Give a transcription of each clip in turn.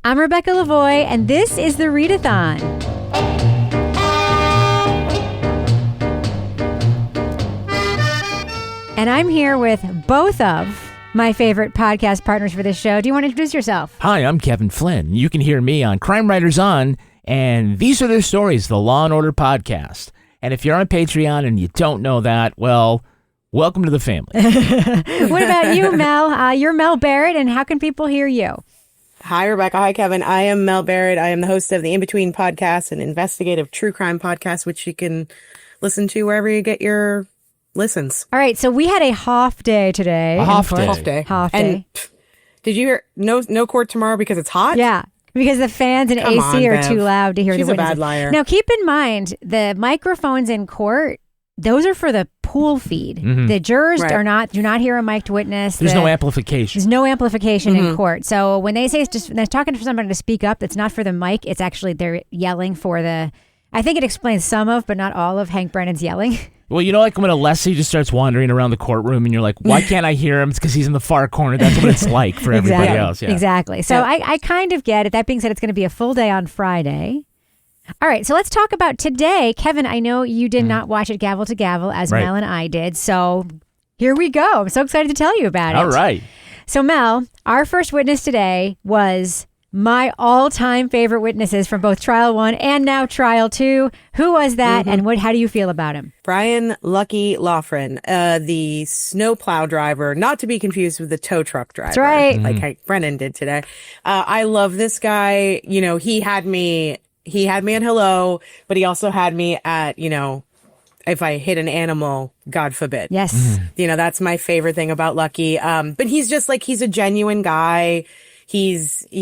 I'm Rebecca Lavoie, and this is the Readathon. And I'm here with both of my favorite podcast partners for this show. Do you want to introduce yourself? Hi, I'm Kevin Flynn. You can hear me on Crime Writers On, and these are their stories, the Law and Order podcast. And if you're on Patreon and you don't know that, well, welcome to the family. What about you, Mel? You're Mel Barrett, and how can people hear you? Hi, Rebecca. Hi, Kevin. I am Mel Barrett. I am the host of the In Between podcast, an investigative true crime podcast, which you can listen to wherever you get your listens. All right, so we had a Hoff day today. A Hoff day. Hoff day. And did you hear no court tomorrow because it's hot? Yeah, because the fans and Come AC on, are Bev. too loud to hear She's the a witnesses. bad liar. Now, keep in mind, the microphones in court, those are for the pool feed. The jurors Right. do not hear a mic'd witness. There's no amplification. There's no amplification in court. So when they say it's just, they're talking for somebody to speak up, it's not for the mic. It's actually they're yelling for the. I think it explains some of, but not all of Hank Brennan's yelling. Well, you know, like when Alessi just starts wandering around the courtroom and you're like, why can't I hear him? It's because he's in the far corner. That's what it's like for everybody else. Yeah. Exactly. So I kind of get it. That being said, it's going to be a full day on Friday. All right, so let's talk about today. Kevin, I know you did not watch it gavel to gavel as Right. Mel and I did. So here we go. I'm so excited to tell you about it. All right. So Mel, our first witness today was my all-time favorite witnesses from both Trial 1 and now Trial 2. Who was that and how do you feel about him? Brian Lucky Loughran, the snowplow driver, not to be confused with the tow truck driver. That's right. Like Hank Brennan did today. I love this guy. You know, he had me at hello, but he also had me at, you know, if I hit an animal, God forbid. Yes. You know, that's my favorite thing about Lucky. But he's just like, he's a genuine guy. He's a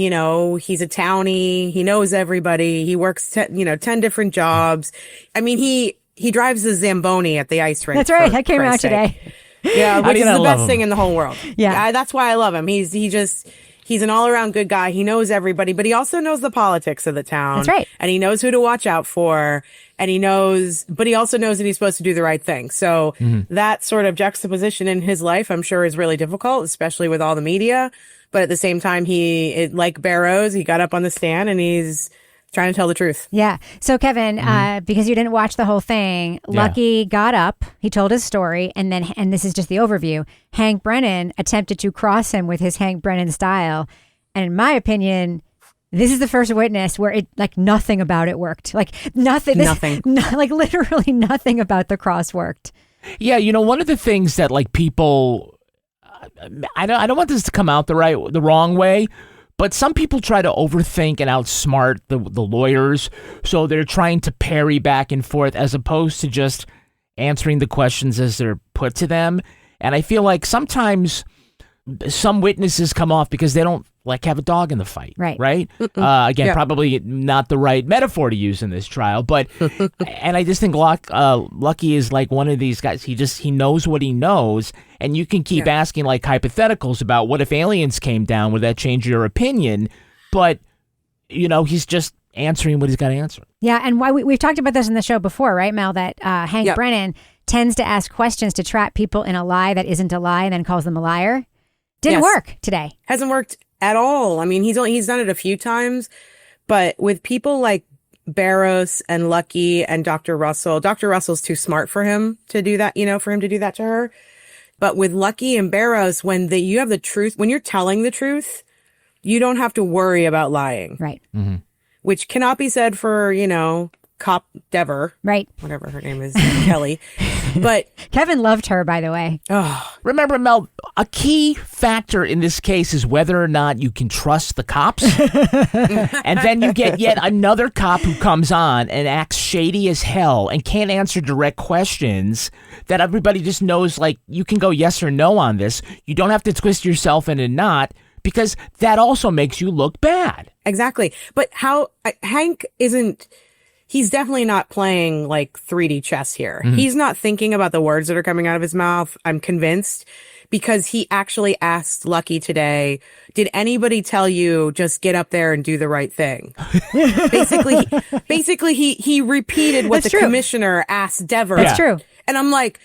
townie. He knows everybody. He works, 10 different jobs. I mean, he drives the Zamboni at the ice rink. That's right. for That came out Christ's sake. today. Yeah, which is I the love best him? thing in the whole world. Yeah. That's why I love him. He's an all-around good guy. He knows everybody, but he also knows the politics of the town. That's right. And he knows who to watch out for. And he also knows that he's supposed to do the right thing. So that sort of juxtaposition in his life, I'm sure, is really difficult, especially with all the media. But at the same time, like Barrows, he got up on the stand and he's trying to tell the truth. Yeah. So Kevin, because you didn't watch the whole thing, Lucky got up, he told his story, and this is just the overview, Hank Brennan attempted to cross him with his Hank Brennan style. And in my opinion, this is the first witness where nothing about it worked. Like nothing. Like literally nothing about the cross worked. Yeah, you know, one of the things that like people, I don't want this to come out the wrong way, but some people try to overthink and outsmart the lawyers, so they're trying to parry back and forth as opposed to just answering the questions as they're put to them. And I feel like sometimes some witnesses come off because they don't have a dog in the fight. Right? Again, probably not the right metaphor to use in this trial, but and I just think Lucky is like one of these guys. He knows what he knows, and you can keep asking like hypotheticals about what if aliens came down, would that change your opinion? But you know, he's just answering what he's got to answer. Yeah, and why we've talked about this in the show before, right, Mel? That Hank Brennan tends to ask questions to trap people in a lie that isn't a lie, and then calls them a liar. Didn't work today. Hasn't worked at all. I mean, he's done it a few times, but with people like Barrows and Lucky and Dr. Russell's too smart for him to do that, for him to do that to her. But with Lucky and Barrows, when you have the truth, when you're telling the truth, you don't have to worry about lying. Right. Mm-hmm. Which cannot be said for, Cop Dever. Right. Whatever her name is, Kelly. But Kevin loved her, by the way. Remember, Mel, a key factor in this case is whether or not you can trust the cops. And then you get yet another cop who comes on and acts shady as hell and can't answer direct questions that everybody just knows, like, you can go yes or no on this. You don't have to twist yourself in a knot because that also makes you look bad. Exactly. But Hank isn't... He's definitely not playing like 3D chess here. Mm-hmm. He's not thinking about the words that are coming out of his mouth, I'm convinced, because he actually asked Lucky today, did anybody tell you just get up there and do the right thing? Basically, he repeated what commissioner asked Dever. That's true. And I'm like,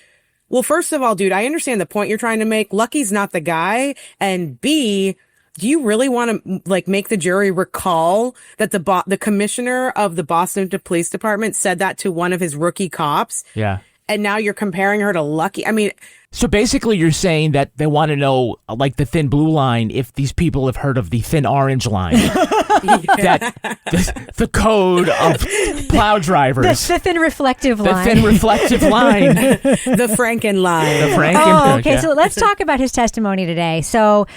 well, first of all, dude, I understand the point you're trying to make. Lucky's not the guy. And B, do you really want to like make the jury recall that the commissioner of the Boston Police Department said that to one of his rookie cops? Yeah. And now you're comparing her to Lucky. I mean, so basically you're saying that they want to know, like the thin blue line, if these people have heard of the thin orange line. That the code of plow drivers. The thin reflective line. The thin reflective line. The Franken line. The Franken. Oh, okay. So let's talk about his testimony today. So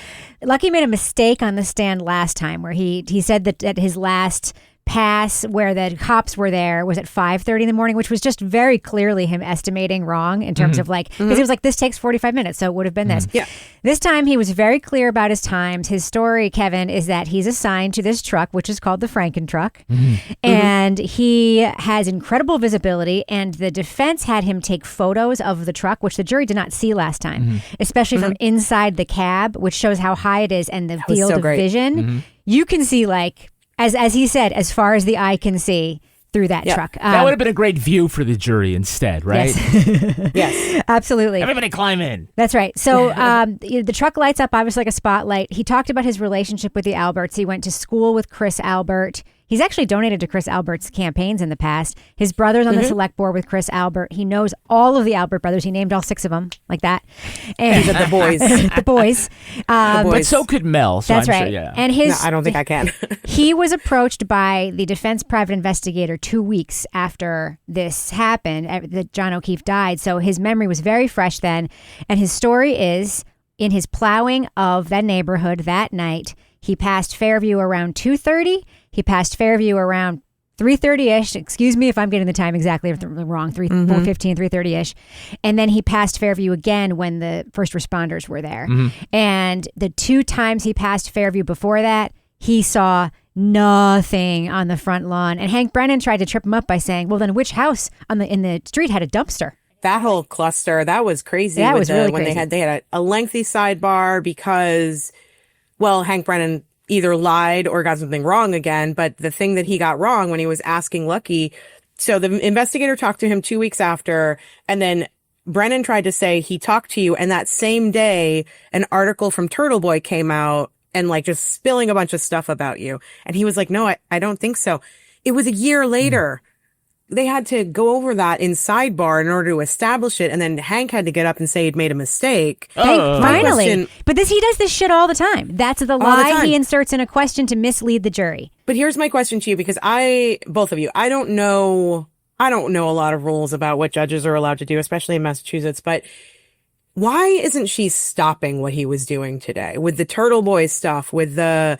Lucky made a mistake on the stand last time where he said that at his last pass where the cops were there was at 5:30 in the morning, which was just very clearly him estimating wrong in terms of like, because it was like, this takes 45 minutes, so it would have been this. Yeah. This time he was very clear about his times. His story, Kevin, is that he's assigned to this truck, which is called the Franken truck, and he has incredible visibility, and the defense had him take photos of the truck, which the jury did not see last time, especially from inside the cab, which shows how high it is and the field of vision. You can see like, as he said, as far as the eye can see through that truck. That would have been a great view for the jury instead, right? Yes. Yes. Absolutely. Everybody climb in. That's right. So the truck lights up obviously like a spotlight. He talked about his relationship with the Alberts. He went to school with Chris Albert. He's actually donated to Chris Albert's campaigns in the past. His brother's on the select board with Chris Albert. He knows all of the Albert brothers. He named all 6 of them like that. And The boys. the boys. But so could Mel. So That's I'm right. Sure, yeah. And No, I don't think I can. he was approached by the defense private investigator 2 weeks after this happened, that John O'Keefe died. So his memory was very fresh then. And his story is, in his plowing of that neighborhood that night, he passed Fairview around 2:30. He passed Fairview around 3:30-ish. Excuse me if I'm getting the time exactly wrong. 4:15, 3:30-ish. And then he passed Fairview again when the first responders were there. And the 2 times he passed Fairview before that, he saw nothing on the front lawn. And Hank Brennan tried to trip him up by saying, well, then which house in the street had a dumpster? That whole cluster, that was crazy. That was really when crazy. They had a lengthy sidebar because, well, Hank Brennan either lied or got something wrong again. But the thing that he got wrong when he was asking Lucky, so the investigator talked to him 2 weeks after, and then Brennan tried to say he talked to you. And that same day, an article from Turtle Boy came out and like just spilling a bunch of stuff about you. And he was like, no, I don't think so. It was a year later. They had to go over that in sidebar in order to establish it. And then Hank had to get up and say he'd made a mistake. Finally. But he does this shit all the time. That's the lie he inserts in a question to mislead the jury. But here's my question to you, because both of you, I don't know a lot of rules about what judges are allowed to do, especially in Massachusetts, but why isn't she stopping what he was doing today with the Turtle Boy stuff, with the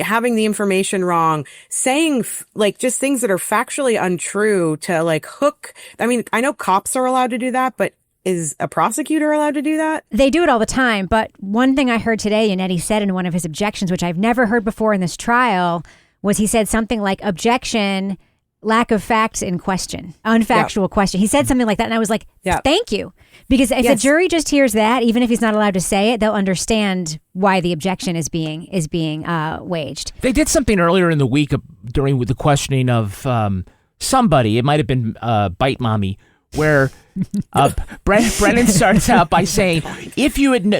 having the information wrong, saying like just things that are factually untrue to like hook? I mean, I know cops are allowed to do that, but is a prosecutor allowed to do that? They do it all the time. But one thing I heard today, and Eddie said in one of his objections, which I've never heard before in this trial, was he said something like, objection, lack of facts in question, unfactual question. He said something like that. And I was like, thank you. Because if the jury just hears that, even if he's not allowed to say it, they'll understand why the objection is being waged. They did something earlier in the week during the questioning of somebody. It might have been Bite Mommy, where Brennan starts out by saying, if you had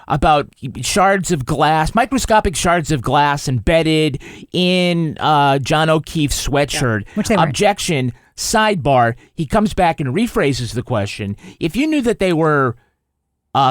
about shards of glass, microscopic shards of glass embedded in John O'Keefe's sweatshirt, which they weren't. Objection, sidebar, he comes back and rephrases the question. If you knew that they were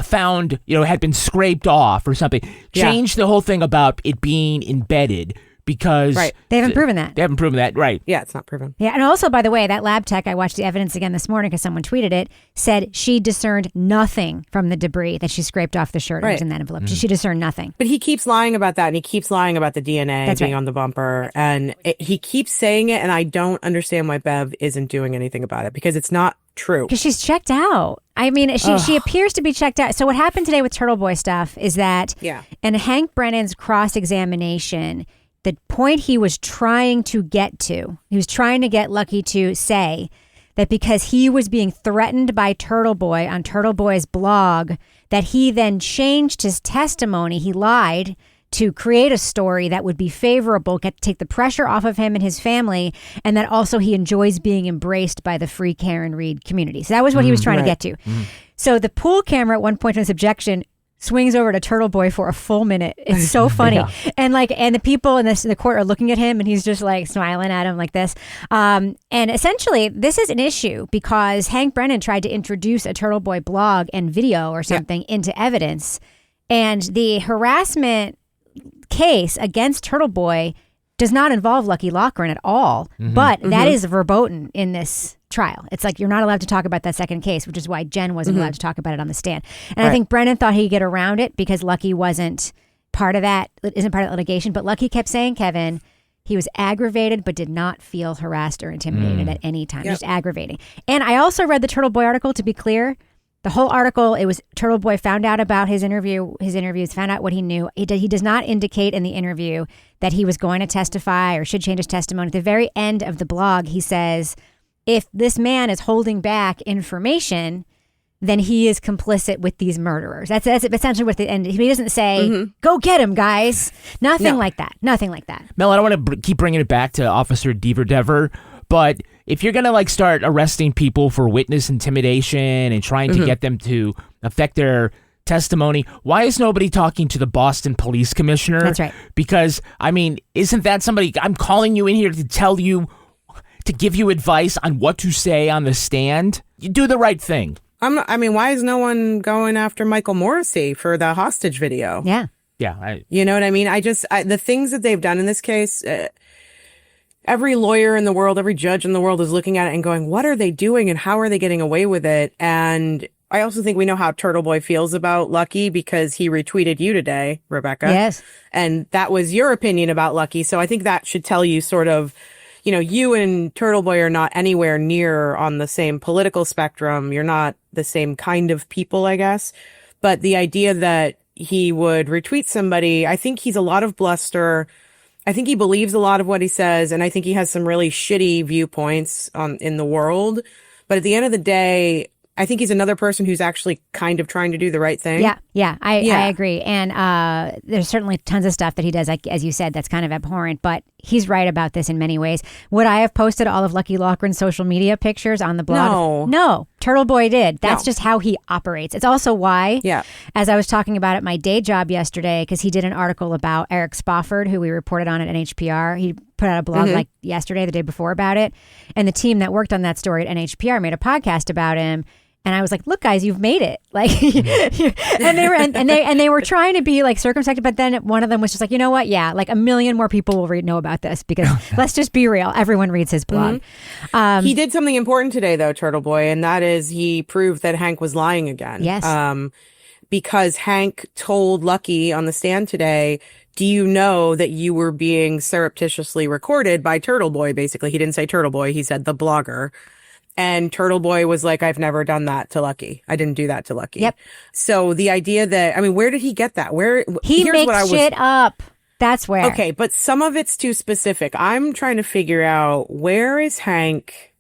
found, had been scraped off or something, change the whole thing about it being embedded. Because they haven't proven that. They haven't proven that, right. Yeah, it's not proven. Yeah, and also, by the way, that lab tech, I watched the evidence again this morning because someone tweeted it, said she discerned nothing from the debris that she scraped off the shirt that was in that envelope. She discerned nothing. But he keeps lying about that, and he keeps lying about the DNA being on the bumper, and he keeps saying it, and I don't understand why Bev isn't doing anything about it, because it's not true. Because she's checked out. I mean, she appears to be checked out. So what happened today with Turtle Boy stuff is that in Hank Brennan's cross-examination, the point he was trying to get to, he was trying to get Lucky to say that because he was being threatened by Turtle Boy on Turtle Boy's blog, that he then changed his testimony. He lied to create a story that would be favorable, take the pressure off of him and his family, and that also he enjoys being embraced by the free Karen Read community. So that was what he was trying to get to. So the pool camera at one point in his objection swings over to Turtle Boy for a full minute. It's so funny. And the people in the court are looking at him and he's just like smiling at him like this. And essentially this is an issue because Hank Brennan tried to introduce a Turtle Boy blog and video or something into evidence. And the harassment case against Turtle Boy does not involve Lucky Loughran at all. But that is verboten in this trial. It's like you're not allowed to talk about that second case, which is why Jen wasn't allowed to talk about it on the stand. And I think Brennan thought he'd get around it because Lucky wasn't part of that, isn't part of that litigation. But Lucky kept saying, Kevin, he was aggravated but did not feel harassed or intimidated at any time. Just aggravating. And I also read the Turtle Boy article, to be clear. The whole article, it was Turtle Boy found out about his interviews, found out what he knew. He does not indicate in the interview that he was going to testify or should change his testimony. At the very end of the blog, he says, if this man is holding back information, then he is complicit with these murderers. That's essentially what the end. He doesn't say, go get him, guys. Nothing like that. Nothing like that. Mel, I don't want to keep bringing it back to Officer Dever, but if you're going to start arresting people for witness intimidation and trying to get them to affect their testimony, why is nobody talking to the Boston police commissioner? That's right. Because, isn't that somebody, I'm calling you in here to tell you, to give you advice on what to say on the stand? You do the right thing. Why is no one going after Michael Morrissey for the hostage video? Yeah. Yeah. You know what I mean? The things that they've done in this case, every lawyer in the world, every judge in the world is looking at it and going, what are they doing and how are they getting away with it? And I also think we know how Turtle Boy feels about Lucky because he retweeted you today, Rebecca. Yes. And that was your opinion about Lucky. So I think that should tell you sort of, you and Turtle Boy are not anywhere near on the same political spectrum. You're not the same kind of people, I guess. But the idea that he would retweet somebody, I think he's a lot of bluster. I think he believes a lot of what he says. And I think he has some really shitty viewpoints in the world. But at the end of the day, I think he's another person who's actually kind of trying to do the right thing. Yeah, I agree. And there's certainly tons of stuff that he does, like, as you said, that's kind of abhorrent, but he's right about this in many ways. Would I have posted all of Lucky Loughran's social media pictures on the blog? No, Turtle Boy did. That's just how he operates. It's also why, as I was talking about at my day job yesterday, because he did an article about Eric Spofford, who we reported on at NHPR. He put out a blog like yesterday, the day before about it. And the team that worked on that story at NHPR made a podcast about him. And I was like, look, guys, you've made it. And they were trying to be circumspect, but then one of them was just like, you know what? Yeah, a million more people will know about this because let's just be real. Everyone reads his blog. He did something important today, though, Turtle Boy, and that is he proved that Hank was lying again. Yes. Because Hank told Lucky on the stand today, do you know that you were being surreptitiously recorded by Turtle Boy? Basically, he didn't say Turtle Boy. He said the blogger. And Turtle Boy was like, I've never done that to Lucky. I didn't do that to Lucky. Yep. So the idea that, where did he get that? He makes shit up. That's where. Okay, but some of it's too specific. I'm trying to figure out, where is Hank,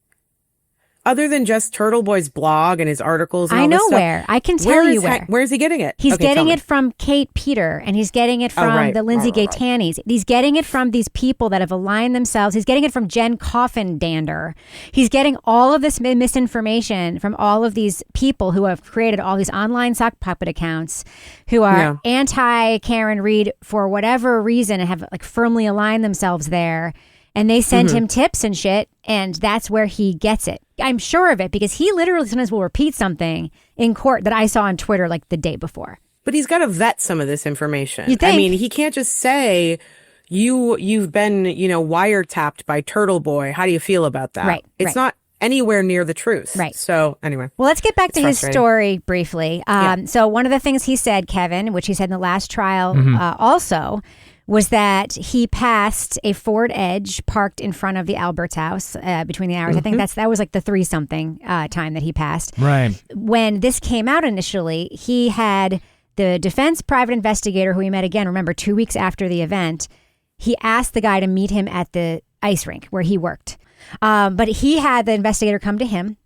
other than just Turtle Boy's blog and his articles and all this stuff? I know where. I can tell you where. Where is he getting it? He's getting it from Kate Peter, and he's getting it from the Lindsay Gaetanis. He's getting it from these people that have aligned themselves. He's getting it from Jen Coffin-Dander. He's getting all of this misinformation from all of these people who have created all these online sock puppet accounts who are anti-Karen Read for whatever reason and have firmly aligned themselves there. And they send him tips and shit, and that's where he gets it. I'm sure of it because he literally sometimes will repeat something in court that I saw on Twitter the day before. But he's got to vet some of this information. You think? He can't just say, you've been, wiretapped by Turtle Boy. How do you feel about that? Right. It's not anywhere near the truth. Right. So anyway. Well, let's get back to his story briefly. So one of the things he said, Kevin, which he said in the last trial also, was that he passed a Ford Edge parked in front of the Alberts house between the hours. I think that was the 3-something time that he passed. Right. When this came out initially, he had the defense private investigator who he met again, remember, 2 weeks after the event, he asked the guy to meet him at the ice rink where he worked. But he had the investigator come to him.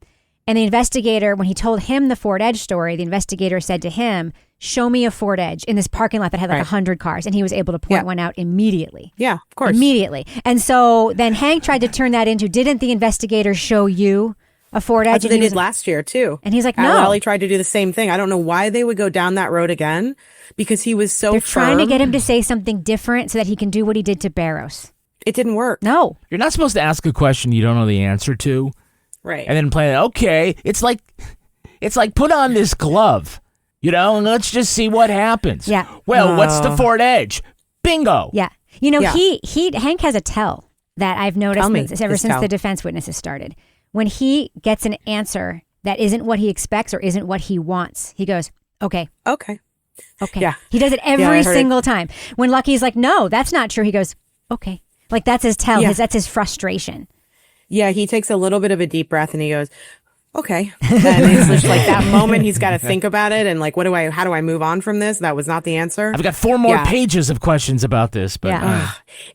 And the investigator, when he told him the Ford Edge story, the investigator said to him, show me a Ford Edge in this parking lot that had 100 cars. And he was able to point one out immediately. Yeah, of course. Immediately. And so then Hank tried to turn that into, didn't the investigator show you a Ford Edge. That's what they did last year too. And he's like, no. Lally tried to do the same thing. I don't know why they would go down that road again, because he was so They're firm. trying to get him to say something different so that he can do what he did to Barrows. It didn't work. No. You're not supposed to ask a question you don't know the answer to. Right. And then play it. Okay. It's like put on this glove, and let's just see what happens. Yeah. Well, what's the Ford Edge? Bingo. Yeah. Hank has a tell that I've noticed ever since the defense witnesses started. When he gets an answer that isn't what he expects or isn't what he wants, he goes, okay. Okay. Yeah. He does it every single time. When Lucky's like, no, that's not true, he goes, okay. Like, that's his tell. Yeah. That's his frustration. Yeah, he takes a little bit of a deep breath and he goes, okay. And it's just like that moment he's got to think about it and like, how do I move on from this? That was not the answer. I've got 4 more pages of questions about this, but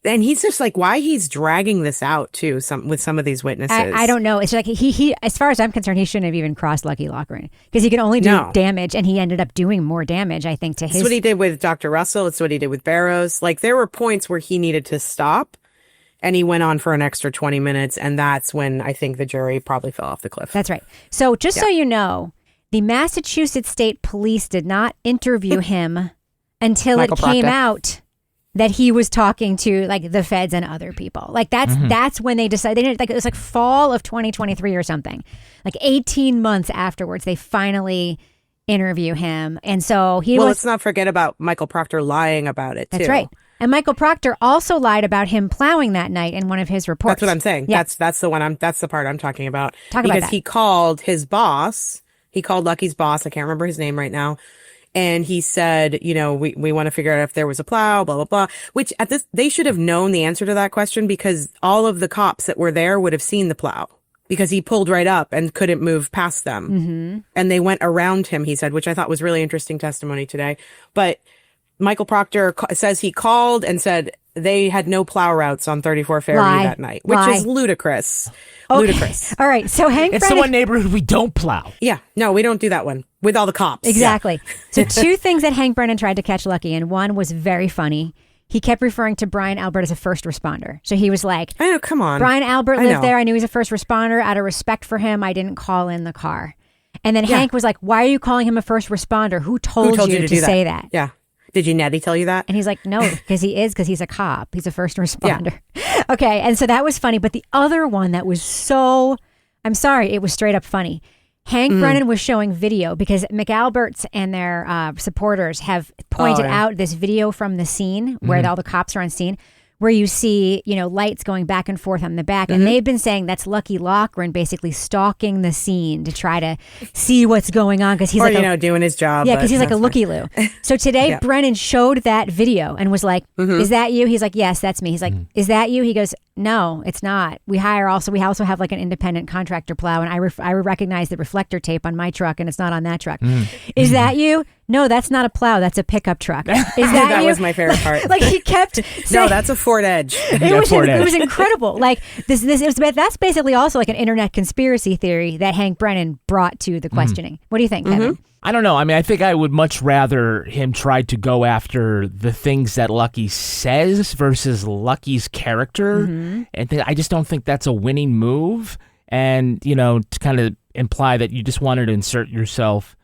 and he's just like, why he's dragging this out too, with some of these witnesses. I don't know. It's like he as far as I'm concerned, he shouldn't have even crossed Lucky Loughran because he could only do damage, and he ended up doing more damage, I think, to his. It's what he did with Dr. Russell. It's what he did with Barrows. Like, there were points where he needed to stop. And he went on for an extra 20 minutes. And that's when I think the jury probably fell off the cliff. That's right. So just so you know, the Massachusetts State Police did not interview him until it came out that he was talking to like the feds and other people. Like that's when they decided. They didn't, like, it was like fall of 2023 or something. Like 18 months afterwards, they finally interview him. And so let's not forget about Michael Proctor lying about it too. That's right. And Michael Proctor also lied about him plowing that night in one of his reports. That's what I'm saying. Yeah. That's the part I'm talking about. Because he called his boss. He called Lucky's boss. I can't remember his name right now. And he said, we want to figure out if there was a plow, blah, blah, blah, which they should have known the answer to that question because all of the cops that were there would have seen the plow because he pulled right up and couldn't move past them. Mm-hmm. And they went around him, he said, which I thought was really interesting testimony today. But Michael Proctor says he called and said they had no plow routes on 34 Fairview that night, which is ludicrous. Okay. Ludicrous. All right. So it's the one neighborhood we don't plow. Yeah. No, we don't do that one with all the cops. Exactly. Yeah. So 2 things that Hank Brennan tried to catch Lucky in. One was very funny. He kept referring to Brian Albert as a first responder. So he was like, I know, come on. Brian Albert lived there. I knew he was a first responder. Out of respect for him, I didn't call in the car. And then Hank was like, why are you calling him a first responder? Who told you to say that? Yeah. Did Nettie tell you that? And he's like, no, because he's a cop. He's a first responder. Yeah. Okay. And so that was funny. But the other one that was I'm sorry, it was straight up funny. Hank Brennan was showing video because McAlberts and their supporters have pointed out this video from the scene where all the cops are on scene, where you see, lights going back and forth on the back. And they've been saying that's Lucky Loughran basically stalking the scene to try to see what's going on. Because he's doing his job. Yeah, because he's like a looky-loo. So today, Brennan showed that video and was like, is that you? He's like, yes, that's me. He's like, is that you? He goes, no, it's not. We also have like an independent contractor plow. And I recognize the reflector tape on my truck and it's not on that truck. Is that you? No, that's not a plow. That's a pickup truck. Is that you? Was my favorite part. Like he kept saying, no, that's a Ford Edge. It was incredible. Like that's basically also like an internet conspiracy theory that Hank Brennan brought to the questioning. What do you think, Kevin? I don't know. I mean, I think I would much rather him try to go after the things that Lucky says versus Lucky's character. And I just don't think that's a winning move. And, to kind of imply that you just wanted to insert yourself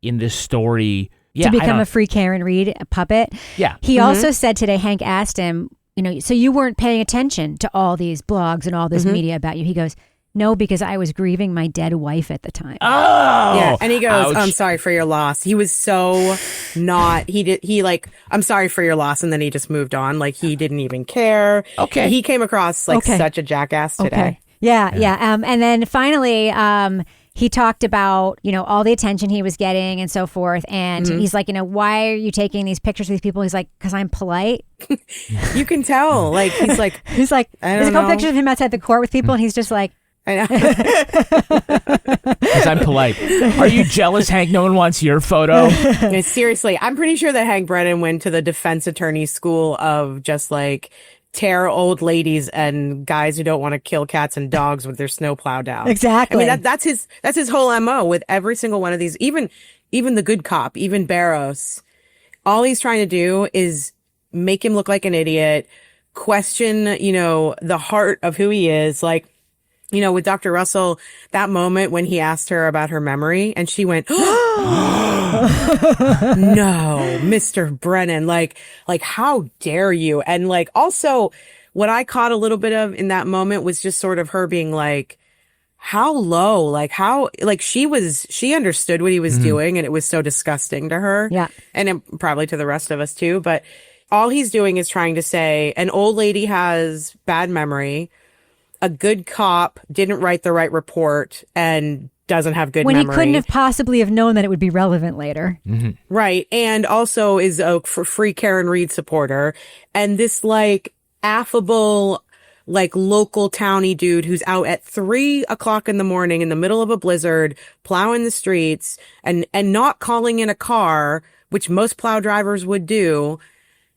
in this story. To become a free Karen Reed puppet. Yeah. He also said today, Hank asked him, so you weren't paying attention to all these blogs and all this media about you. He goes, no, because I was grieving my dead wife at the time. Oh, yeah. And he goes, I'm sorry for your loss. He was so I'm sorry for your loss. And then he just moved on. Like he didn't even care. Okay. He came across like such a jackass today. Okay. Yeah. And then finally, he talked about, all the attention he was getting and so forth. And he's like, why are you taking these pictures of these people? He's like, because I'm polite. You can tell. Like, he's like, there's a couple pictures of him outside the court with people. And he's just like, I know. Because I'm polite. Are you jealous, Hank? No one wants your photo. Seriously, I'm pretty sure that Hank Brennan went to the defense attorney school of just like tear old ladies and guys who don't want to kill cats and dogs with their snowplow down. Exactly. I mean, that's his whole MO with every single one of these. Even the good cop, even Barrows, all he's trying to do is make him look like an idiot, question, the heart of who he is. Like, you know, with Dr. Russell, that moment when he asked her about her memory and she went, no, Mr. Brennan, like, how dare you? And like, also what I caught a little bit of in that moment was just sort of her being like, how low, like how, like she understood what he was doing and it was so disgusting to her. Yeah. And probably to the rest of us too. But all he's doing is trying to say an old lady has bad memory. A good cop didn't write the right report and doesn't have good memory. When he couldn't have possibly have known that it would be relevant later. Mm-hmm. Right. And also is a free Karen Reed supporter. And this like affable, like local towny dude who's out at 3:00 in the morning in the middle of a blizzard, plowing the streets and not calling in a car, which most plow drivers would do,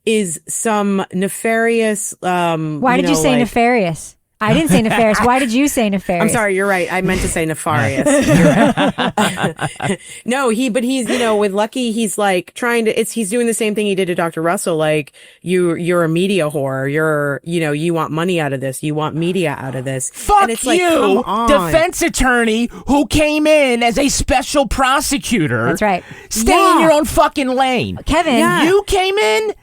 is some nefarious, Why did you say nefarious? I didn't say nefarious. Why did you say nefarious? I'm sorry, you're right. I meant to say nefarious. No, but he's, you know, with Lucky, he's like he's doing the same thing he did to Dr. Russell. Like, you're a media whore. You want money out of this. You want media out of this. Fuck and it's you, like, come on. defense attorney who came in as a special prosecutor. That's right. Stay in your own fucking lane. Kevin. Yeah. You came in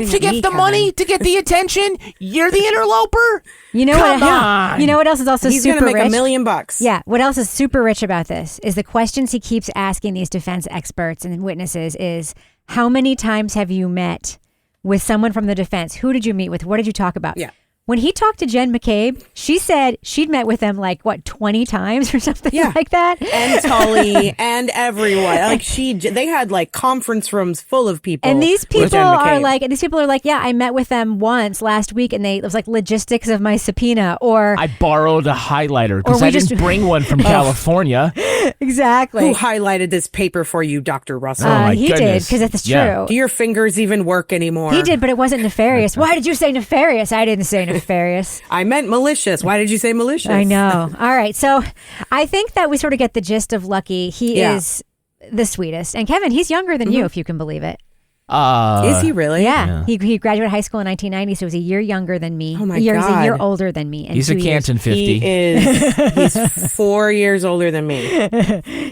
to get the money, to get the attention. You're the interloper. You know Come what? on. You know what else is also He's super gonna make rich? $1 million. Yeah. What else is super rich about this is the questions he keeps asking these defense experts and witnesses is, how many times have you met with someone from the defense? Who did you meet with? What did you talk about? Yeah. When he talked to Jen McCabe, she said she'd met with them like, 20 times or something like that? And Tully and everyone. Like they had like conference rooms full of people. And these with people Jen are McCabe. like, yeah, I met with them once last week and it was like logistics of my subpoena or. I borrowed a highlighter because I didn't bring one from California. Exactly. Who highlighted this paper for you, Dr. Russell? my he did, goodness. because it's true. Yeah. Do your fingers even work anymore? He did, but it wasn't nefarious. Why did you say nefarious? I didn't say nefarious. I meant malicious. Why did you say malicious? I know. All right. So I think that we sort of get the gist of Lucky. He is the sweetest. And Kevin, he's younger than you, if you can believe it. Is he really? Yeah. He graduated high school in 1990, so he was a year younger than me. Oh my He's a God. year older than me. He's a Canton 50. He's 4 years older than me.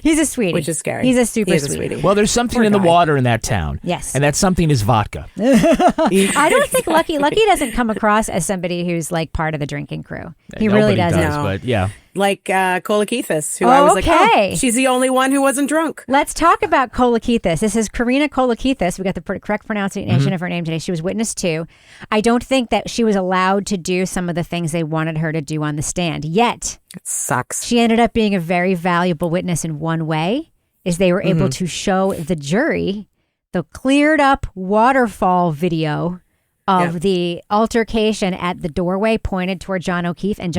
He's a sweetie. Which is scary. He's a super He is a sweetie. sweetie. Well, there's something Poor in the guy. water in that town. Yes. And that something is vodka. I don't think Lucky doesn't come across as somebody who's like part of the drinking crew. He really Nobody doesn't. does, No. but yeah. Like Kolakithis, who I was like, Okay. she's the only one who wasn't drunk. Let's talk about Kolakithis. This is Karina Kolakithis. We got the correct pronunciation of her name today. She was witness 2. I don't think that she was allowed to do some of the things they wanted her to do on the stand. Yet, It sucks. she ended up being a very valuable witness in one way, is they were able to show the jury the cleared up waterfall video of the altercation at the doorway pointed toward John O'Keefe and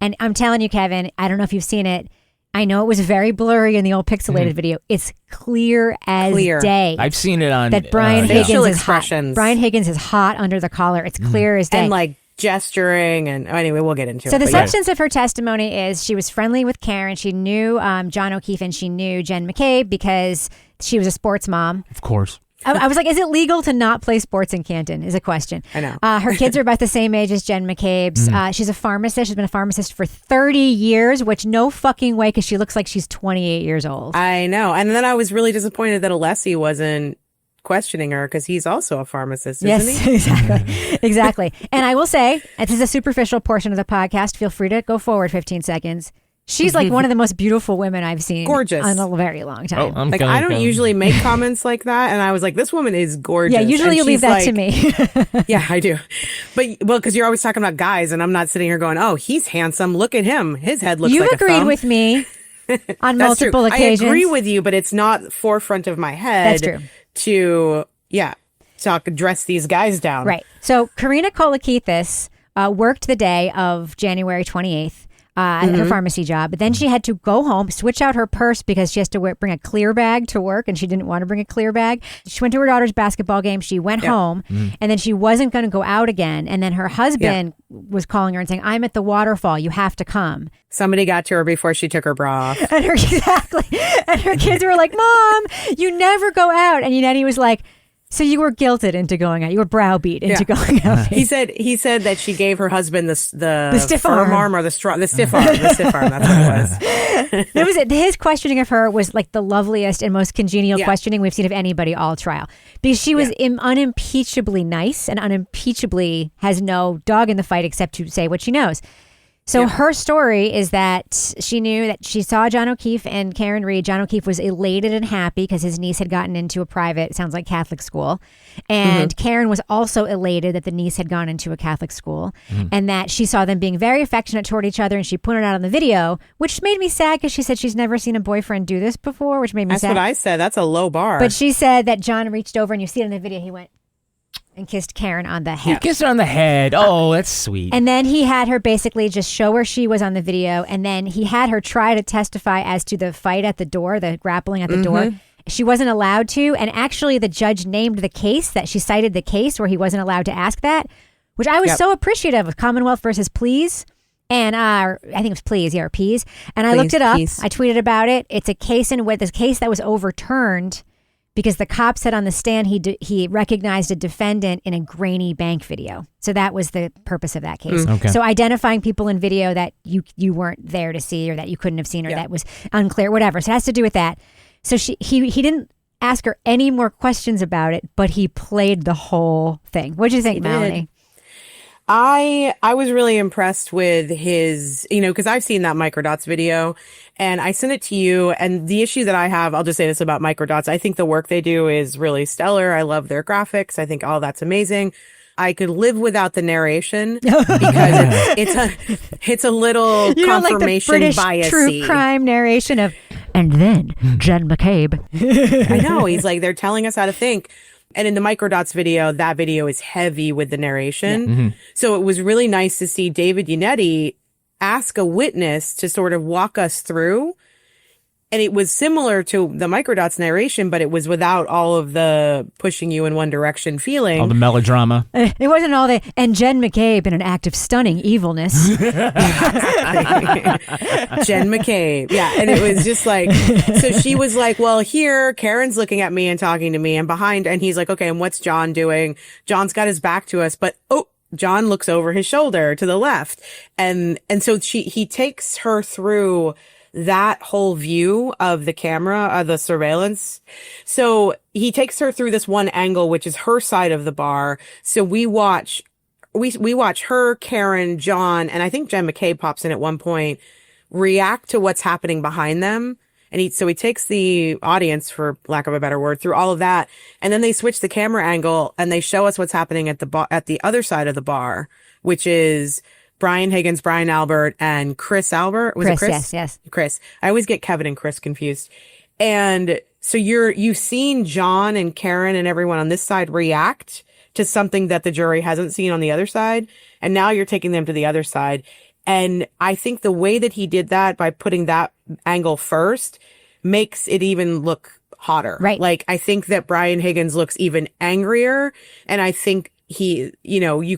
and I'm telling you, Kevin, I don't know if you've seen it. I know it was very blurry in the old pixelated video. It's clear as day. I've seen it on that Brian Facial Higgins is hot. expressions. Brian Higgins is hot under the collar. It's clear as day. And like gesturing and anyway, we'll get into it. So the but yeah. substance of her testimony is she was friendly with Karen. She knew John O'Keefe and she knew Jen McCabe because she was a sports mom. Of course. I was like, is it legal to not play sports in Canton? Is a question. I know. Her kids are about the same age as Jen McCabe's. She's a pharmacist. She's been a pharmacist for 30 years, which no fucking way because she looks like she's 28 years old. I know. And then I was really disappointed that Alessi wasn't questioning her because he's also a pharmacist, isn't he? Exactly. Exactly. And I will say, this is a superficial portion of the podcast. Feel free to go forward 15 seconds. She's like one of the most beautiful women I've seen Gorgeous. in a very long time. I'm Like, gonna I don't go. usually make comments like that. And I was like, this woman is gorgeous. Yeah, usually And you leave she's that to like- me. Yeah, I do. But, well, because you're always talking about guys and I'm not sitting here going, oh, he's handsome. Look at him. His head looks You've like a agreed thumb. with me on That's multiple true. occasions. I agree with you, but it's not forefront of my head. That's true. To, dress these guys down. Right. So Karina Kolakithis worked the day of January 28th. At her pharmacy job. But then she had to go home, switch out her purse because she has to bring a clear bag to work and she didn't want to bring a clear bag. She went to her daughter's basketball game. She went home and then she wasn't going to go out again. And then her husband was calling her and saying, I'm at the waterfall. You have to come. Somebody got to her before she took her bra off. And her kids were like, Mom, you never go out. And then he was like, So you were guilted into going out. You were browbeat into going out. He said that she gave her husband the stiff firm arm or the stiff arm. The stiff arm. That's what it was. His questioning of her was like the loveliest and most congenial questioning we've seen of anybody all trial, because she was unimpeachably nice and unimpeachably has no dog in the fight except to say what she knows. So her story is that she knew that she saw John O'Keefe and Karen Read. John O'Keefe was elated and happy because his niece had gotten into a private, sounds like Catholic school. And Karen was also elated that the niece had gone into a Catholic school and that she saw them being very affectionate toward each other. And she pointed out on the video, which made me sad because she said she's never seen a boyfriend do this before, which made me sad. That's what I said. That's a low bar. But she said that John reached over, and you see it in the video, he went and kissed Karen on the head. He kissed her on the head. Oh, that's sweet. And then he had her basically just show where she was on the video. And then he had her try to testify as to the fight at the door, the grappling at the door. She wasn't allowed to. And actually, the judge named the case, that she cited the case where he wasn't allowed to ask that, which I was so appreciative of. Commonwealth versus Pleas. And I think it was Pleas, or Peas. And I looked it up. Peace. I tweeted about it. It's a case that was overturned because the cop said on the stand he recognized a defendant in a grainy bank video. So that was the purpose of that case. Okay. So identifying people in video that you weren't there to see, or that you couldn't have seen, or that was unclear, whatever. So it has to do with that. So he didn't ask her any more questions about it, but he played the whole thing. What did you think, Melanie? I was really impressed with his, because I've seen that Microdots video and I sent it to you. And the issue that I have, I'll just say this about Microdots. I think the work they do is really stellar. I love their graphics. I think all that's amazing. I could live without the narration because it's a little confirmation like the British bias-y. True crime narration of, and then Jen McCabe. I know. He's like, they're telling us how to think. And in the Microdots video, that video is heavy with the narration. So it was really nice to see David Yannetti ask a witness to sort of walk us through. And it was similar to the Microdots narration, but it was without all of the pushing you in one direction feeling. All the melodrama. It wasn't all the, and Jen McCabe in an act of stunning evilness. Jen McCabe. Yeah. And it was just like, so she was like, well, here, Karen's looking at me and talking to me, and behind, and he's like, okay, and what's John doing? John's got his back to us, but John looks over his shoulder to the left. And so he takes her through that whole view of the camera, of the surveillance. So he takes her through this one angle, which is her side of the bar. So we watch her, Karen, John, and I think Jen McCabe pops in at one point, react to what's happening behind them. And he takes the audience, for lack of a better word, through all of that. And then they switch the camera angle and they show us what's happening at the other side of the bar, which is Brian Higgins, Brian Albert, and Chris Albert. Was it Chris? Yes. Chris. I always get Kevin and Chris confused. And so you've seen John and Karen and everyone on this side react to something that the jury hasn't seen on the other side. And now you're taking them to the other side. And I think the way that he did that by putting that angle first makes it even look hotter. Right. Like, I think that Brian Higgins looks even angrier. And I think you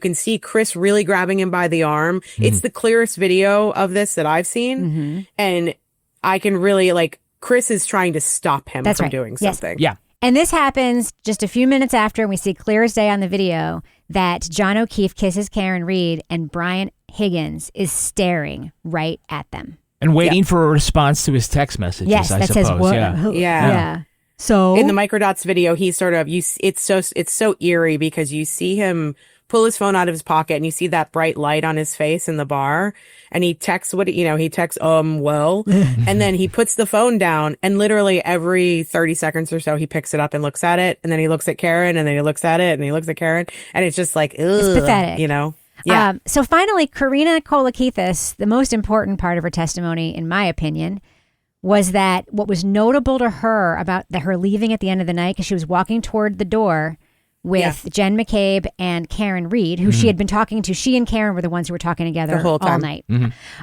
can see Chris really grabbing him by the arm. It's the clearest video of this that I've seen. And I can really, Chris is trying to stop him from doing something. Yeah. And this happens just a few minutes after, and we see clear as day on the video that John O'Keefe kisses Karen Read and Brian Higgins is staring right at them. And waiting for a response to his text messages, yes, I that suppose. says what? Yeah. So in the Microdots video, he sort of, it's so eerie because you see him pull his phone out of his pocket and you see that bright light on his face in the bar, and he texts well, and then he puts the phone down, and literally every 30 seconds or so he picks it up and looks at it, and then he looks at Karen, and then he looks at it, and he looks at Karen, and it's just like, ugh, it's pathetic. Yeah. So finally, Karina Kolakithis, the most important part of her testimony, in my opinion, was that what was notable to her about her leaving at the end of the night, because she was walking toward the door with Jen McCabe and Karen Read, who she had been talking to. She and Karen were the ones who were talking together the whole time. all night.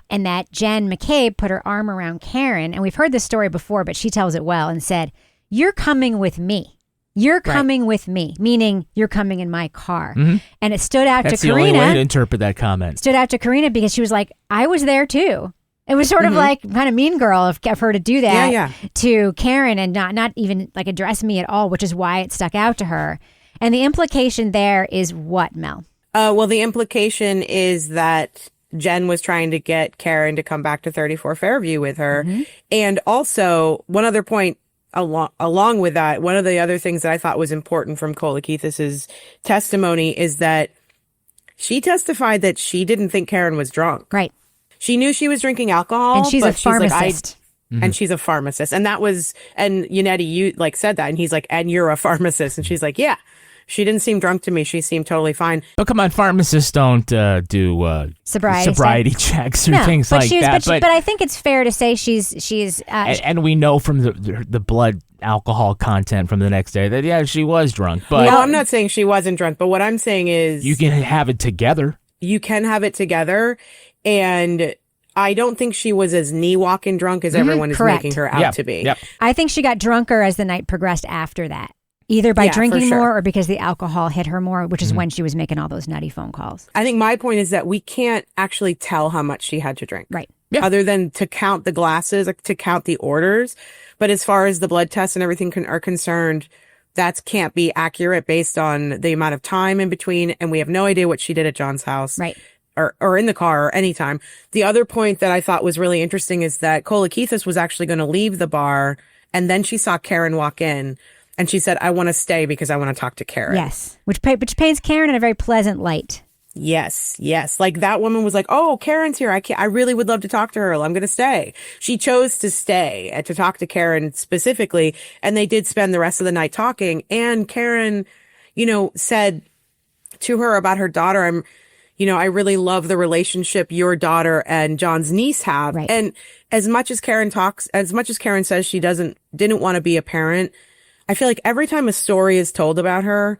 And that Jen McCabe put her arm around Karen, and we've heard this story before, but she tells it well, and said, "You're coming with me. You're coming with me," meaning you're coming in my car. And it stood out That's to Karina. That's the only way to interpret that comment. Stood out to Karina because she was like, I was there too. It was sort of like kind of mean girl of her to do that to Karen and not even address me at all, which is why it stuck out to her. And the implication there is what, Mel? Well, the implication is that Jen was trying to get Karen to come back to 34 Fairview with her. And also, one other point along with that, one of the other things that I thought was important from Kolakithis' testimony is that she testified that she didn't think Karen was drunk. Right. She knew she was drinking alcohol. And she's a pharmacist. And she's a pharmacist. And that was, and Yannetti, you said that. And he's like, and you're a pharmacist. And she's like, yeah. She didn't seem drunk to me. She seemed totally fine. But come on, pharmacists don't do sobriety checks or things like that. But I think it's fair to say she's and we know from the blood alcohol content from the next day that she was drunk. But I'm not saying she wasn't drunk. But what I'm saying is you can have it together. You can have it together, and I don't think she was as knee-walking drunk as everyone is making her out to be. Yep. I think she got drunker as the night progressed after that. Either by drinking more or because the alcohol hit her more, which is when she was making all those nutty phone calls. I think my point is that we can't actually tell how much she had to drink. Right. Yeah. Other than to count the glasses, like to count the orders. But as far as the blood tests and everything are concerned, that can't be accurate based on the amount of time in between. And we have no idea what she did at John's house. Right. Or in the car or anytime. The other point that I thought was really interesting is that Kolakithis was actually going to leave the bar. And then she saw Karen walk in. And she said, I want to stay because I want to talk to Karen. Yes. Which paints Karen in a very pleasant light. Yes. Like that woman was like, oh, Karen's here. I really would love to talk to her. I'm going to stay. She chose to stay and to talk to Karen specifically. And they did spend the rest of the night talking. And Karen, said to her about her daughter, I really love the relationship your daughter and John's niece have. Right. And as much as Karen says she didn't want to be a parent, I feel like every time a story is told about her,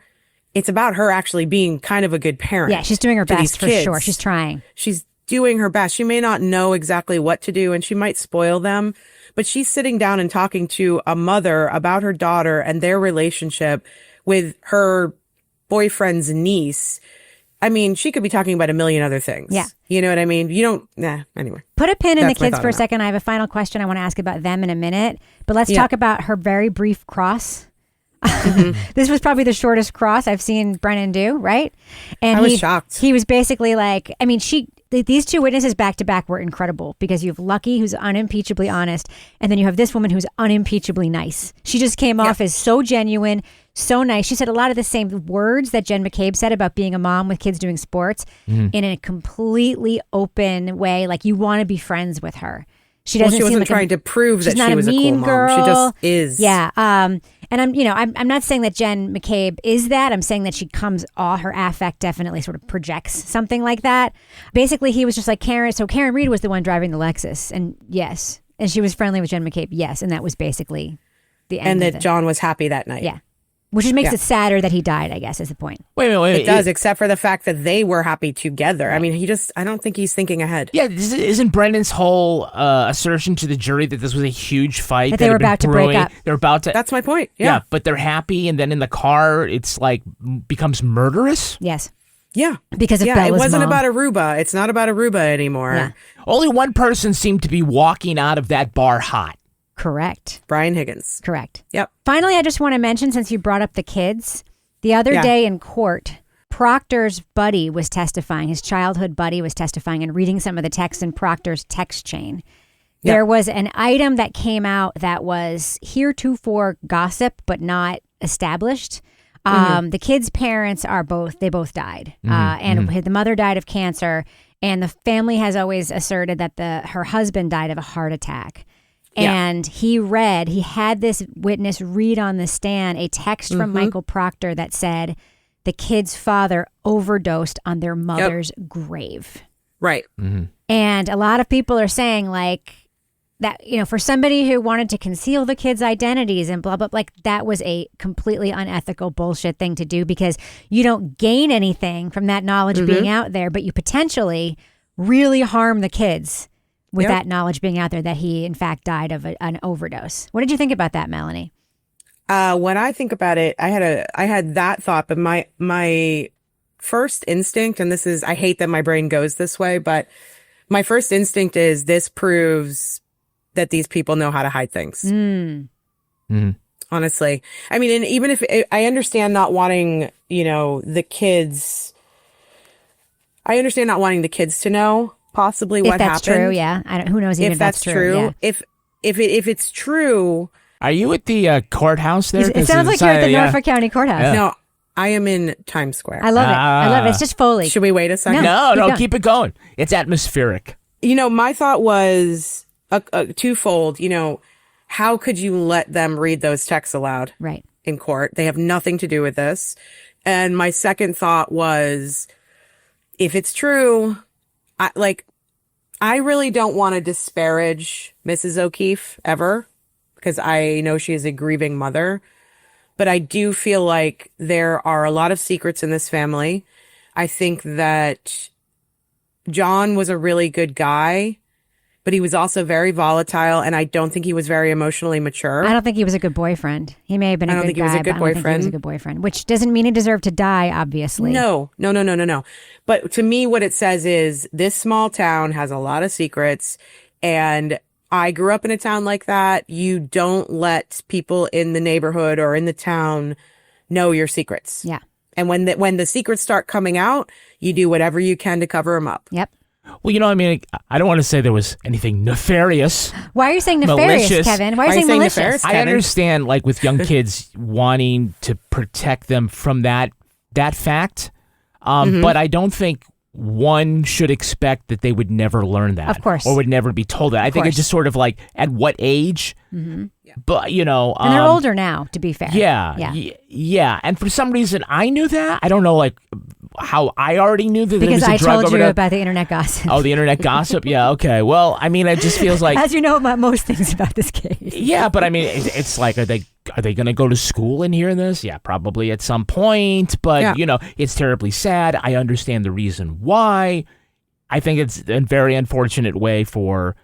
it's about her actually being kind of a good parent. Yeah, she's doing her best for sure. She's trying. She's doing her best. She may not know exactly what to do and she might spoil them, but she's sitting down and talking to a mother about her daughter and their relationship with her boyfriend's niece. I mean, she could be talking about a million other things. Yeah. You know what I mean? Anyway. Put a pin in the kids for a second. I have a final question I want to ask about them in a minute. But let's talk about her very brief cross. This was probably the shortest cross I've seen Brennan do, right? And I was shocked. He was basically like, these two witnesses back to back were incredible because you have Lucky, who's unimpeachably honest, and then you have this woman who's unimpeachably nice. She just came off as so genuine, so nice. She said a lot of the same words that Jen McCabe said about being a mom with kids doing sports in a completely open way. Like you want to be friends with her. She doesn't. She wasn't like trying to prove that she was a cool girl. mom. She just is. Yeah. And I'm not saying that Jen McCabe is that. I'm saying that she comes, all her affect definitely sort of projects something like that. Basically, he was just like Karen. So Karen Reed was the one driving the Lexus, and yes, and she was friendly with Jen McCabe, yes, and that was basically the end. And that John was happy that night. Yeah. Which just makes it sadder that he died, I guess, is the point. Wait. It does, except for the fact that they were happy together. Right. I mean, I don't think he's thinking ahead. Yeah, isn't Brendan's whole assertion to the jury that this was a huge fight? That they were about to break up. They're about to. That's my point. Yeah. But they're happy, and then in the car, it's like becomes murderous? Yes. Yeah. Because of Bella's it wasn't mom. about Aruba. It's not about Aruba anymore. Yeah. Only one person seemed to be walking out of that bar hot. Correct. Brian Higgins. Correct. Yep. Finally, I just want to mention, since you brought up the kids, the other day in court, Proctor's buddy was testifying. His childhood buddy was testifying and reading some of the texts in Proctor's text chain. Yep. There was an item that came out that was heretofore gossip, but not established. The kids' parents they both died. And the mother died of cancer. And the family has always asserted that her husband died of a heart attack. And he had this witness read on the stand a text from Michael Proctor that said the kid's father overdosed on their mother's grave. Right. Mm-hmm. And a lot of people are saying like that, for somebody who wanted to conceal the kids' identities and blah, blah, like that was a completely unethical bullshit thing to do because you don't gain anything from that knowledge being out there, but you potentially really harm the kids with that knowledge being out there that he, in fact, died of an overdose. What did you think about that, Melanie? When I think about it, I had that thought, but my first instinct, and I hate that my brain goes this way, but my first instinct is this proves that these people know how to hide things. honestly. I mean, and even if I understand not wanting, the kids, I understand not wanting the kids to know possibly what happened. If that's true, yeah. Who knows even if that's true. Yeah. If it's true. Are you at the courthouse there? It sounds like you're at the Norfolk County Courthouse. Yeah. No, I am in Times Square. I love it. I love it. It's just Foley. Should we wait a second? No, keep it going. It's atmospheric. My thought was twofold. How could you let them read those texts aloud in court? They have nothing to do with this. And my second thought was, if it's true, I really don't want to disparage Mrs. O'Keefe ever, because I know she is a grieving mother. But I do feel like there are a lot of secrets in this family. I think that John was a really good guy, but he was also very volatile, and I don't think he was very emotionally mature. I don't think he was a good boyfriend. He may have been a good guy, but I don't think he was a good boyfriend, which doesn't mean he deserved to die, obviously. No. But to me, what it says is this small town has a lot of secrets, and I grew up in a town like that. You don't let people in the neighborhood or in the town know your secrets. Yeah. And when the secrets start coming out, you do whatever you can to cover them up. Yep. Well, I don't want to say there was anything nefarious. Why are you saying nefarious, malicious. Kevin? Why are you saying malicious? Nefarious, I understand, with young kids wanting to protect them from that fact, but I don't think one should expect that they would never learn that. Of course. Or would never be told that. I think it's just sort of at what age? Mm-hmm. But, and they're older now, to be fair. Yeah. And for some reason, I knew that. I don't know, how I already knew that because there was a drug I told you overdose. about the internet gossip. Oh, the internet gossip? Yeah, okay. Well, it just feels like... As you know about most things about this case. Yeah, but it's like, are they going to go to school and hear this? Yeah, probably at some point. But, it's terribly sad. I understand the reason why. I think it's a very unfortunate way for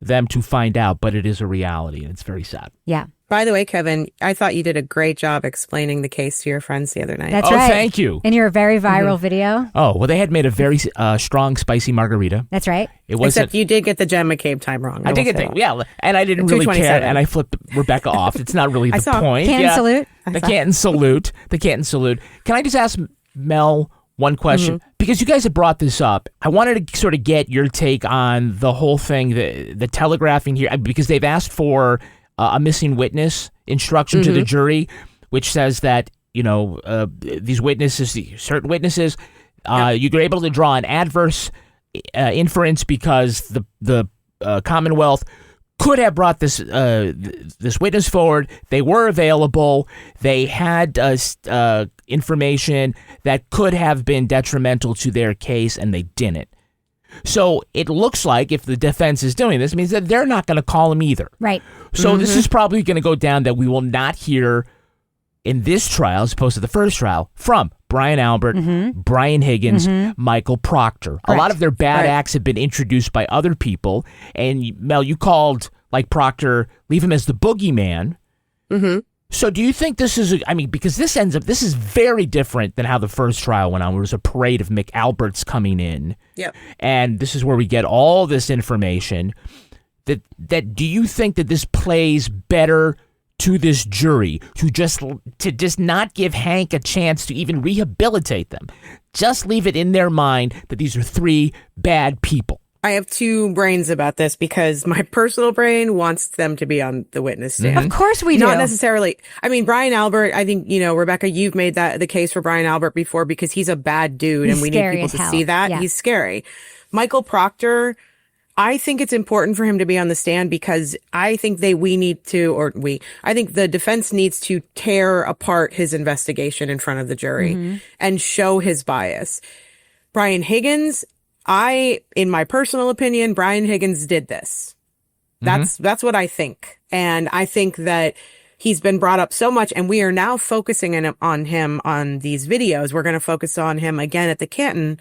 them to find out, but it is a reality, and it's very sad. Yeah. By the way, Kevin, I thought you did a great job explaining the case to your friends the other night. That's right. Thank you. In your very viral video. Oh, well, they had made a very strong, spicy margarita. That's right. Except you did get the Jem McCabe time wrong. I did get that. Yeah, and I didn't really care, and I flipped Rebecca off. It's not really the point. Canton salute. The Canton salute. The Canton salute. Can I just ask Mel one question? Because you guys have brought this up. I wanted to sort of get your take on the whole thing, the telegraphing here, because they've asked for a missing witness instruction to the jury, which says that, these witnesses, certain witnesses, you're able to draw an adverse inference because the Commonwealth could have brought this witness forward. They were available. They had information that could have been detrimental to their case, and they didn't. So it looks like if the defense is doing this, it means that they're not going to call him either. Right. So this is probably going to go down that we will not hear in this trial, as opposed to the first trial, from Brian Albert, Brian Higgins, Michael Proctor. Correct. A lot of their bad acts have been introduced by other people. And Mel, you called Proctor, leave him as the boogeyman. So do you think this is, because this is very different than how the first trial went on, where it was a parade of McAlberts coming in. Yep. And this is where we get all this information. That do you think that this plays better to this jury to just not give Hank a chance to even rehabilitate them? Just leave it in their mind that these are three bad people. I have two brains about this, because my personal brain wants them to be on the witness stand. Of course we do. Not necessarily. Brian Albert, I think, Rebecca, you've made the case for Brian Albert before, because he's a bad dude and we need people to see that. Yeah. He's scary. Michael Proctor, I think it's important for him to be on the stand, because I think I think the defense needs to tear apart his investigation in front of the jury and show his bias. Brian Higgins, in my personal opinion, Brian Higgins did this. That's what I think. And I think that he's been brought up so much, and we are now focusing on him on these videos. We're going to focus on him again at the Canton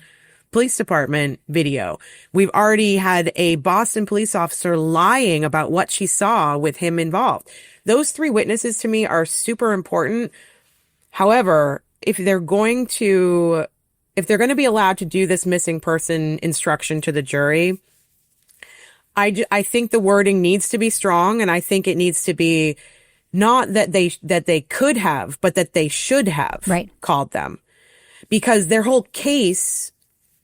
Police Department video. We've already had a Boston police officer lying about what she saw with him involved. Those three witnesses to me are super important. However, if they're going to be allowed to do this missing person instruction to the jury, I think the wording needs to be strong, and I think it needs to be not that they could have, but that they should have called them, because their whole case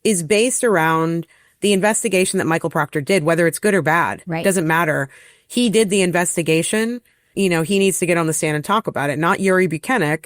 is based around the investigation that Michael Proctor did, whether it's good or bad. Right. Doesn't matter. He did the investigation. You know, he needs to get on the stand and talk about it, not Yuri Buchanan,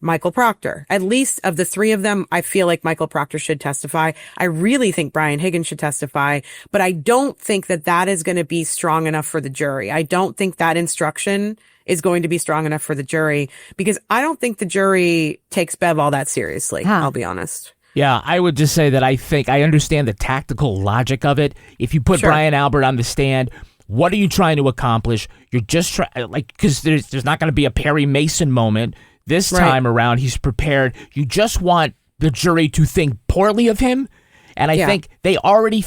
Michael Proctor. At least of the three of them, I feel like Michael Proctor should testify. I really think Brian Higgins should testify, but I don't think that is going to be strong enough for the jury. I don't think that instruction is going to be strong enough for the jury, because I don't think the jury takes Bev all that seriously. I'll be honest. Yeah, I would just say that I think I understand the tactical logic of it. If you put Brian Albert on the stand, what are you trying to accomplish? You're just trying, because there's not going to be a Perry Mason moment. This time around, he's prepared. You just want the jury to think poorly of him. And I think they've already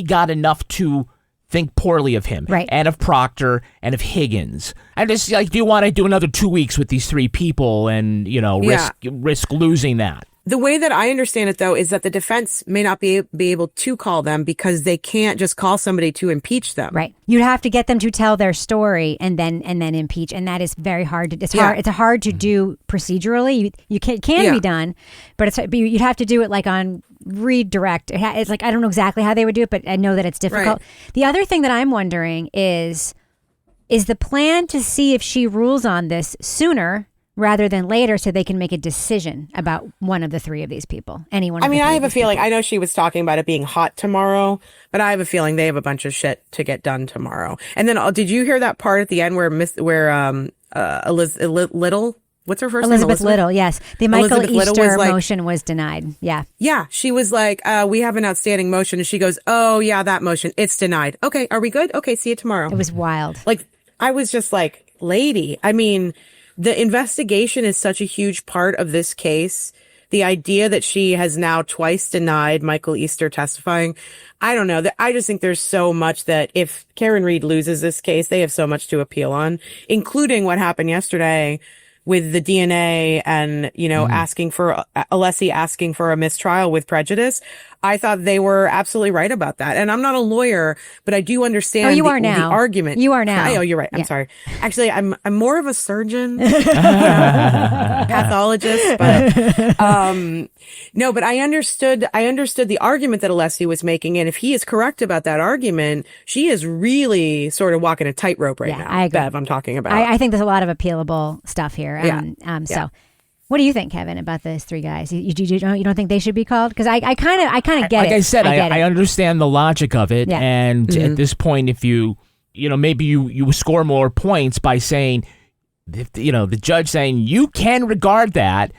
got enough to think poorly of him and of Proctor and of Higgins. I just do you want to do another 2 weeks with these three people and, risk losing that? The way that I understand it, though, is that the defense may not be able to call them because they can't just call somebody to impeach them. Right. You'd have to get them to tell their story and then impeach, and that is very hard to. It's hard. It's hard to do procedurally. You can be done, but you'd have to do it on redirect. It's I don't know exactly how they would do it, but I know that it's difficult. Right. The other thing that I'm wondering is the plan to see if she rules on this sooner rather than later, so they can make a decision about one of the three of these people. I have a feeling, I know she was talking about it being hot tomorrow, but I have a feeling they have a bunch of shit to get done tomorrow. And then, did you hear that part at the end where Little, what's her first name? Elizabeth Little, yes. The Michael Easter motion was denied. Yeah. Yeah. She was like, we have an outstanding motion. And she goes, oh yeah, that motion, it's denied. Okay. Are we good? Okay. See you tomorrow. It was wild. I was just lady, the investigation is such a huge part of this case. The idea that she has now twice denied Michael Easter testifying, I don't know. I just think there's so much that if Karen Read loses this case, they have so much to appeal on, including what happened yesterday with the DNA and, Alessi asking for a mistrial with prejudice. I thought they were absolutely right about that. And I'm not a lawyer, but I do understand the argument. You are now. Oh, you're right. I'm sorry. Actually, I'm more of a surgeon, pathologist, but no, but I understood the argument that Alessi was making. And if he is correct about that argument, she is really sort of walking a tightrope right now. I agree. Bev, I'm talking about. I think there's a lot of appealable stuff here. So what do you think, Kevin, about those three guys? You don't think they should be called? Because I kind of get it. Like I said, I understand the logic of it. Yeah. And at this point, if maybe you score more points by saying, the judge saying you can regard that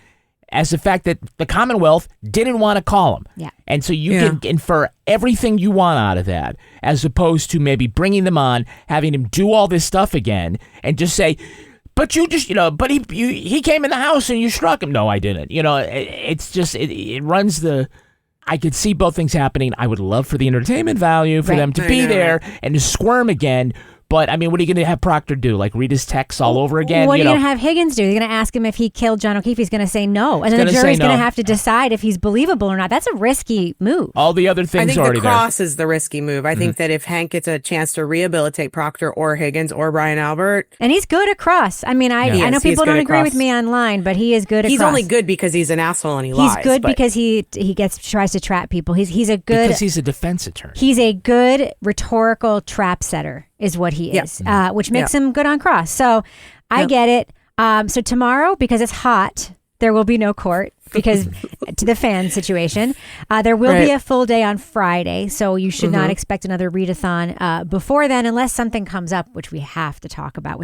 as the fact that the Commonwealth didn't want to call him. Yeah. And so you can infer everything you want out of that, as opposed to maybe bringing them on, having him do all this stuff again, and just say, but you just, but he came in the house and you struck him. No, I didn't. It's just, it runs the, I could see both things happening. I would love for the entertainment value for them to be there and to squirm again. But, what are you going to have Proctor do? Read his texts all over again? What are you going to have Higgins do? You're going to ask him if he killed John O'Keefe. He's going to say no. And then the jury's going to have to decide if he's believable or not. That's a risky move. All the other things are already there. I think the cross is the risky move. I think that if Hank gets a chance to rehabilitate Proctor or Higgins or Brian Albert. And he's good at cross. I know people don't agree with me online, but he is good at cross. He's only good because he's an asshole and he lies. He's good because he tries to trap people. He's a good... Because he's a defense attorney. He's a good rhetorical trap setter. Is what he is, which makes him good on cross. So I get it. So tomorrow, because it's hot, there will be no court because to the fan situation. There will be a full day on Friday, so you should not expect another readathon before then, unless something comes up, which we have to talk about.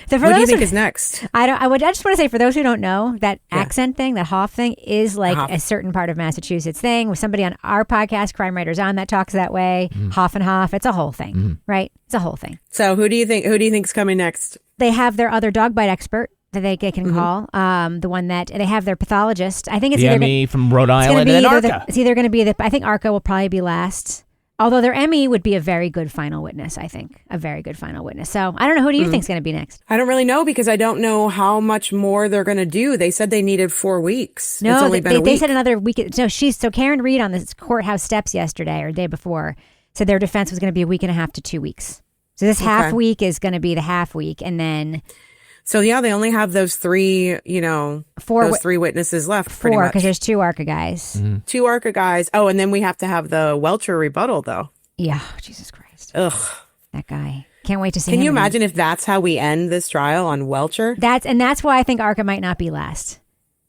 So what do you think is next? I just want to say, for those who don't know, that accent thing, that Hoff thing, is a certain part of Massachusetts thing. With somebody on our podcast, Crime Writers On, that talks that way. Hoff and Hoff, it's a whole thing, right? It's a whole thing. So who do you think's coming next? They have their other dog bite expert that they can call. The one that they have their pathologist. I think it's the Emmy from Rhode Island and Arca. It's either going to be I think Arca will probably be last. Although their Emmy would be a very good final witness, I think. A very good final witness. So I don't know. Who do you think is going to be next? I don't really know because I don't know how much more they're going to do. They said they needed 4 weeks. No, it's only been a week. They said another week. No, so Karen Read on the courthouse steps yesterday or the day before said their defense was going to be a week and a half to 2 weeks. So this half week is going to be the half week, and then so yeah, they only have those three, those three witnesses left. Four, because there's 2 ARCA guys. Mm-hmm. 2 ARCA guys. Oh, and then we have to have the Welcher rebuttal, though. Yeah, Jesus Christ. Ugh, that guy. Can't wait to see. Can him you imagine if that's how we end this trial on Welcher? That's why I think ARCA might not be last.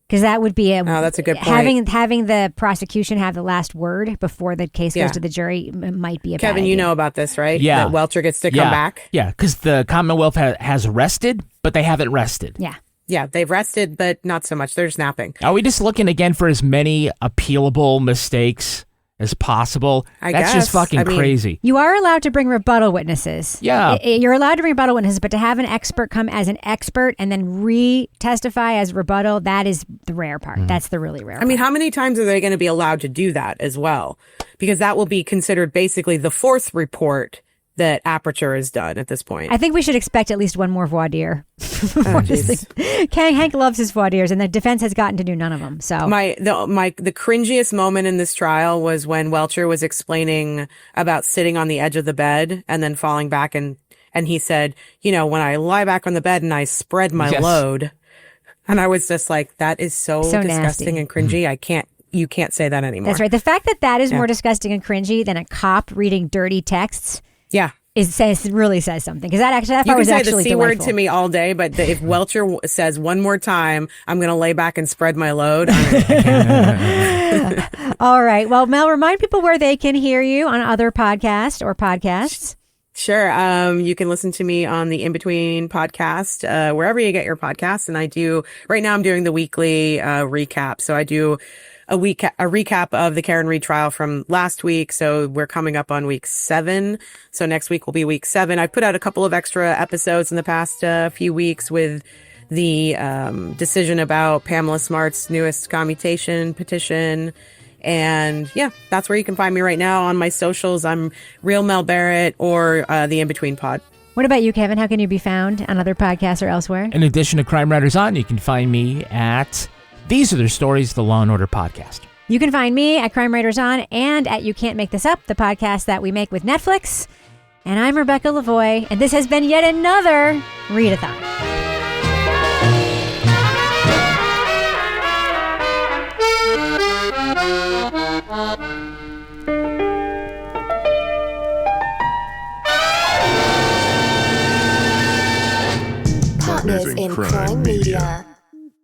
Because that would be that's a good point. Having the prosecution have the last word before the case goes to the jury might be a Kevin, bad idea. you know about this, right? Yeah. That Welcher gets to come back? Yeah, because the Commonwealth has rested, but they haven't rested. Yeah. Yeah, they've rested, but not so much. They're snapping. Are we just looking again for as many appealable mistakes as possible? That's just fucking crazy. You are allowed to bring rebuttal witnesses. Yeah. You're allowed to bring rebuttal witnesses, but to have an expert come as an expert and then re-testify as rebuttal, that is the rare part. That's the really rare part. I mean, how many times are they going to be allowed to do that as well? Because that will be considered basically the 4th report that Aperture has done at this point. I think we should expect at least one more voir dire. Oh, Hank loves his voir dires, and the defense has gotten to do none of them. So the cringiest moment in this trial was when Welcher was explaining about sitting on the edge of the bed and then falling back, and he said, when I lie back on the bed and I spread my load, and I was just like, that is so disgusting nasty. and cringy. You can't say that anymore. That's right. The fact that is more disgusting and cringy than a cop reading dirty texts. Yeah. Really says something, because that part you was can say actually the C delightful. word to me all day, but if Welcher says one more time, I'm going to lay back and spread my load. All right. Well, Mel, remind people where they can hear you on other podcasts or podcasts. Sure. You can listen to me on the In Between podcast, wherever you get your podcasts. And right now I'm doing the weekly recap. So I do a recap of the Karen Read trial from last week. So we're coming up on week 7. So next week will be week 7. I put out a couple of extra episodes in the past few weeks with the decision about Pamela Smart's newest commutation petition. And yeah, that's where you can find me right now on my socials. I'm Real Mel Barrett or the In Between Pod. What about you, Kevin? How can you be found on other podcasts or elsewhere? In addition to Crime Writers On, you can find me at These Are Their Stories, the Law & Order podcast. You can find me at Crime Writers On and at You Can't Make This Up, the podcast that we make with Netflix. And I'm Rebecca Lavoie, and this has been yet another Readathon. Partners in Crime Media.